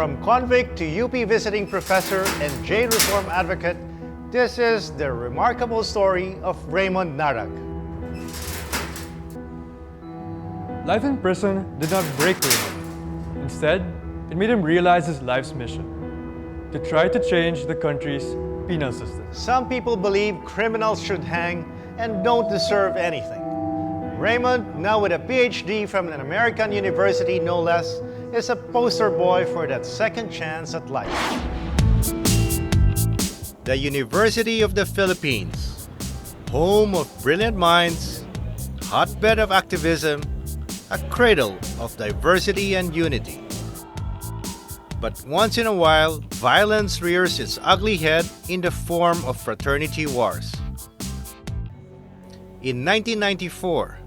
From convict to UP visiting professor and jail reform advocate, this is the remarkable story of Raymond Narag. Life in prison did not break Raymond. Instead, it made him realize his life's mission: to try to change the country's penal system. Some people believe criminals should hang and don't deserve anything. Raymond, now with a PhD from an American university no less, is a poster boy for that second chance at life. The University of the Philippines, home of brilliant minds, hotbed of activism, a cradle of diversity and unity. But once in a while, violence rears its ugly head in the form of fraternity wars. In 1994,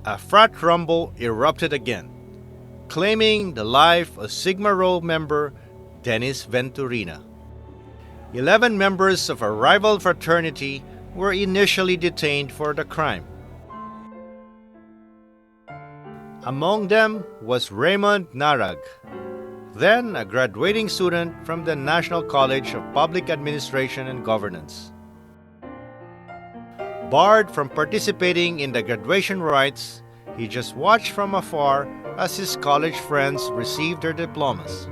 a frat rumble erupted again, claiming the life of Sigma Rho member Dennis Venturina. 11 members of a rival fraternity were initially detained for the crime. Among them was Raymond Narag, then a graduating student from the National College of Public Administration and Governance. Barred from participating in the graduation rites, he just watched from afar as his college friends received their diplomas.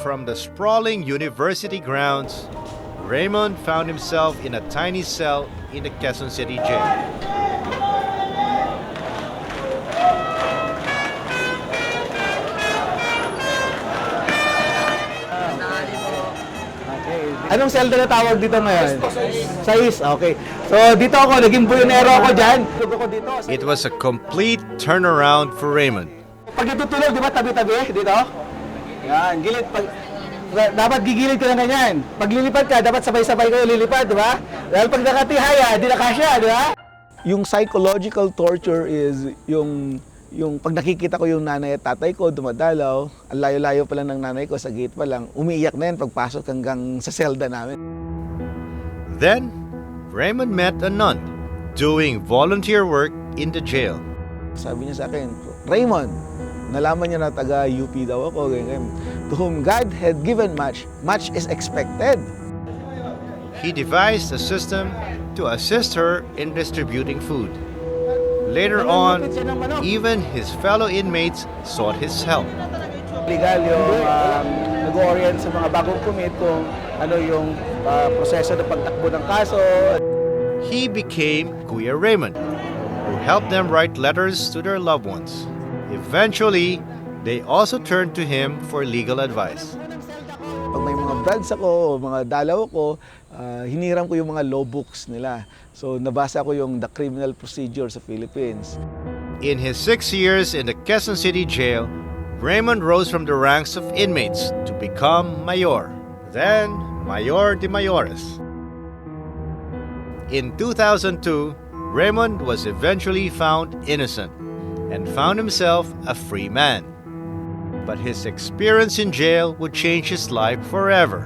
From the sprawling university grounds, Raymond found himself in a tiny cell in the Quezon City jail. Anong selda na tawag dito ngayon? Sais, okay. So dito ako, naging buyonero ako dyan. It was a complete turnaround for Raymond. Pag natutulog, di ba tabi-tabi dito? Yan, gilid. Dapat gigilid ka na ganyan. Pag lilipad ka, dapat sabay-sabay kayo lilipad, di ba? Dahil pag nakatihaya, di na kasya, di ba? Yung psychological torture is yung pag nakikita ko yung nanay at tatay ko dumadalaw, ang layo-layo pa lang ng nanay ko sa gate pa lang, umiiyak na yan pagpasok hanggang sa selda namin. Then, Raymond met a nun doing volunteer work in the jail. Sabi niya sa akin, Raymond, nalaman niya na taga-UP daw ako, ganyan. To whom God had given much, much is expected. He devised a system to assist her in distributing food. Later on, even his fellow inmates sought his help. Legal yung nag-orient sa mga bagong commit kung ano yung proseso ng pagtakbo ng kaso. He became Kuya Raymond, who helped them write letters to their loved ones. Eventually, they also turned to him for legal advice. Pag may mga brads ako o mga dalaw ko, hiniram ko yung mga law books nila. So nabasa ko yung The Criminal Procedure sa Philippines. In his 6 years in the Quezon City jail, Raymond rose from the ranks of inmates to become mayor, then mayor de mayores. In 2002, Raymond was eventually found innocent and found himself a free man. But his experience in jail would change his life forever.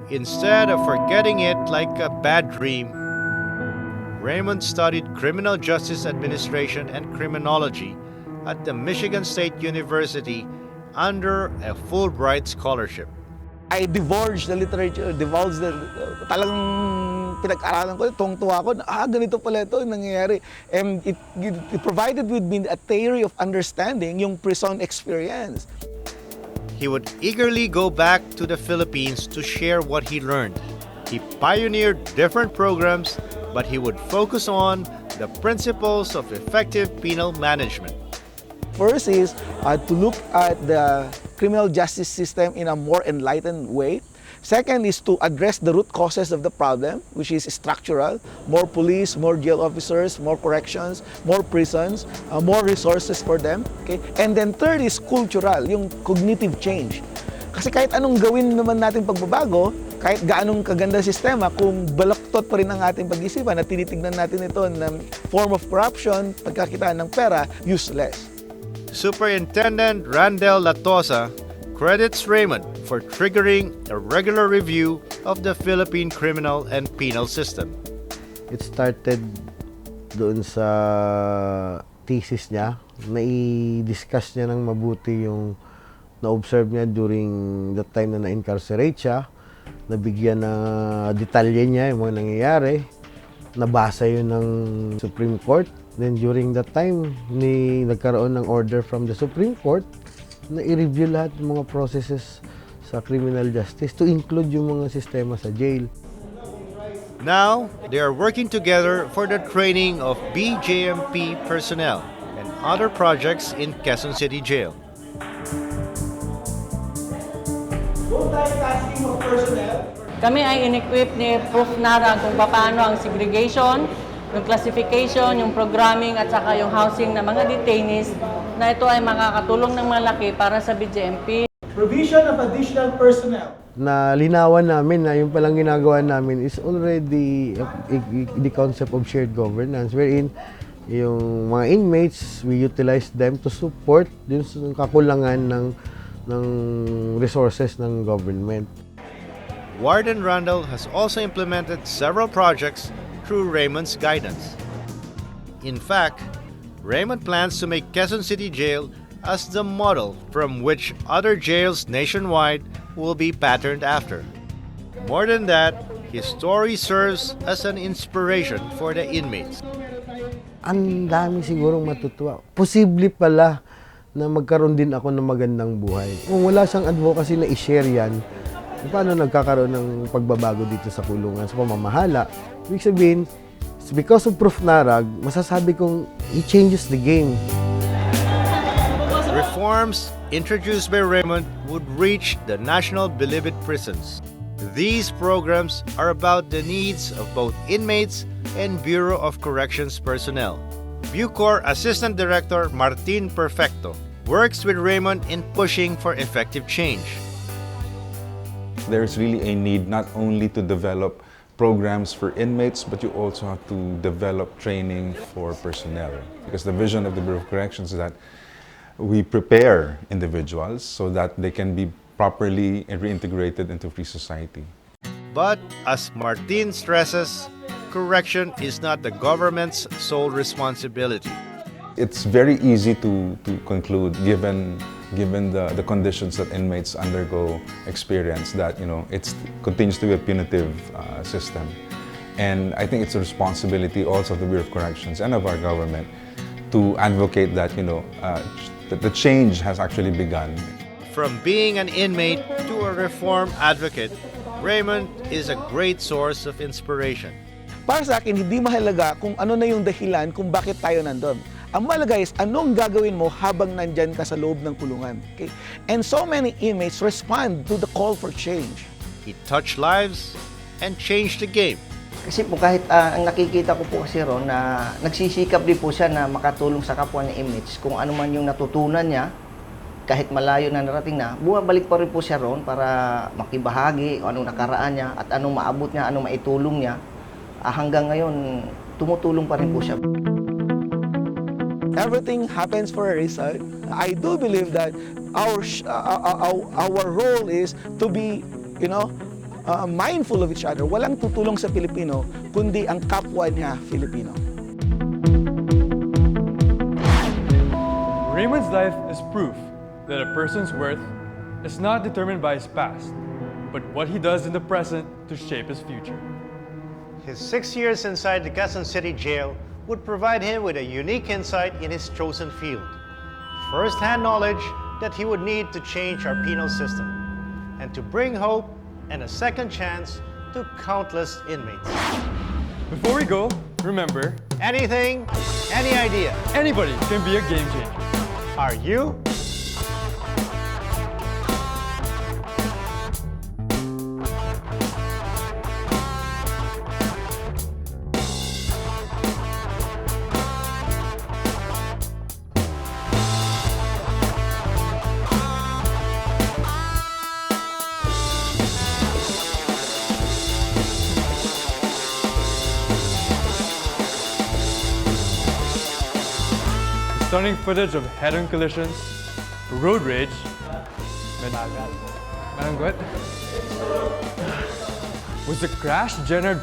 Instead of forgetting it like a bad dream, Raymond studied criminal justice administration and criminology at the Michigan State University under a Fulbright scholarship. I divulged the literature, talagang pinag-aralan ko, tuwang-tuwa ko, ganito pala ito yung nangyayari. And it provided with me a theory of understanding yung prison experience. He would eagerly go back to the Philippines to share what he learned. He pioneered different programs, but he would focus on the principles of effective penal management. First is to look at the criminal justice system in a more enlightened way. Second is to address the root causes of the problem, which is structural. More police, more jail officers, more corrections, more prisons, more resources for them. Okay? And then third is cultural, yung cognitive change. Kasi kahit anong gawin naman natin pagbabago, kahit gaanong kaganda sistema, kung balaktot pa rin ang ating pag-isipan at tinitignan natin ito ng form of corruption, pagkakitaan ng pera, useless. Superintendent Randel Latosa credits Raymond for triggering a regular review of the Philippine criminal and penal system. It started doon sa thesis niya, na i-discuss niya ng mabuti yung na-observe niya during the time na na-incarcerate siya, nabigyan na detalye niya yung mga nangyayari, nabasa yun ng Supreme Court. Then during that time, nagkaroon ng order from the Supreme Court na i-review lahat ng mga processes sa criminal justice to include yung mga sistema sa jail. Now, they are working together for the training of BJMP personnel and other projects in Quezon City Jail. Multitasking of personnel. Kami ay in-equip ni Prof. Nara kung paano ang segregation, yung classification, yung programming at saka yung housing ng mga detainees na ito ay makakatulong ng malaki para sa BJMP. Provision of additional personnel. Na linawan namin na yung palang ginagawa namin is already the concept of shared governance wherein yung mga inmates, we utilize them to support yung kakulangan ng resources ng government. Warden Randall has also implemented several projects through Raymond's guidance. In fact, Raymond plans to make Quezon City Jail as the model from which other jails nationwide will be patterned after. More than that, his story serves as an inspiration for the inmates. Ang dami sigurong matutuwa. Posible pala na magkaroon din ako ng magandang buhay. Kung wala siyang advocacy na i-share yan, paano nagkakaroon ng pagbabago dito sa kulungan, sa pamamahala? Ibig sabihin, because of Prof. Narag, masasabi kong he changes the game. Reforms introduced by Raymond would reach the national Bilibid prisons. These programs are about the needs of both inmates and Bureau of Corrections personnel. Bucor Assistant Director Martin Perfecto works with Raymond in pushing for effective change. There's really a need not only to develop programs for inmates, but you also have to develop training for personnel. Because the vision of the Bureau of Corrections is that we prepare individuals so that they can be properly reintegrated into free society. But as Martin stresses, correction is not the government's sole responsibility. It's very easy to conclude, given the conditions that inmates undergo experience, that it continues to be a punitive system. And I think it's a responsibility also of the Bureau of Corrections and of our government to advocate that that the change has actually begun. From being an inmate to a reform advocate, Raymond is a great source of inspiration. Para sa akin, hindi mahalaga kung ano na yung dahilan kung bakit tayo nandun. Ang mahalaga is anong gagawin mo habang nandyan ka sa loob ng kulungan. Okay? And so many inmates respond to the call for change. He touched lives and changed the game. Kasi po kahit ang nakikita ko po kasi ron na nagsisikap din po siya na makatulong sa kapwa niya inmates. Kung ano man yung natutunan niya, kahit malayo na narating na, bumabalik pa rin po siya ron para makibahagi kung anong nakaraan niya at anong maabot niya, anong maitulong niya. Hanggang ngayon, tumutulong pa rin po siya. Everything happens for a reason. I do believe that our role is to be, mindful of each other. Walang tutulong sa Pilipino, kundi ang kapwa niya Filipino. Raymond's life is proof that a person's worth is not determined by his past, but what he does in the present to shape his future. His 6 years inside the Quezon City Jail would provide him with a unique insight in his chosen field. First-hand knowledge that he would need to change our penal system and to bring hope and a second chance to countless inmates. Before we go, remember, Anything, any idea. anybody can be a game changer. Are you? Stunning footage of head-on collisions, road rage, Mananggot? Was the crash General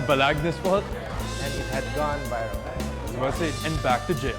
Balagna's fault? And it had gone viral. I was about to say, and back to jail.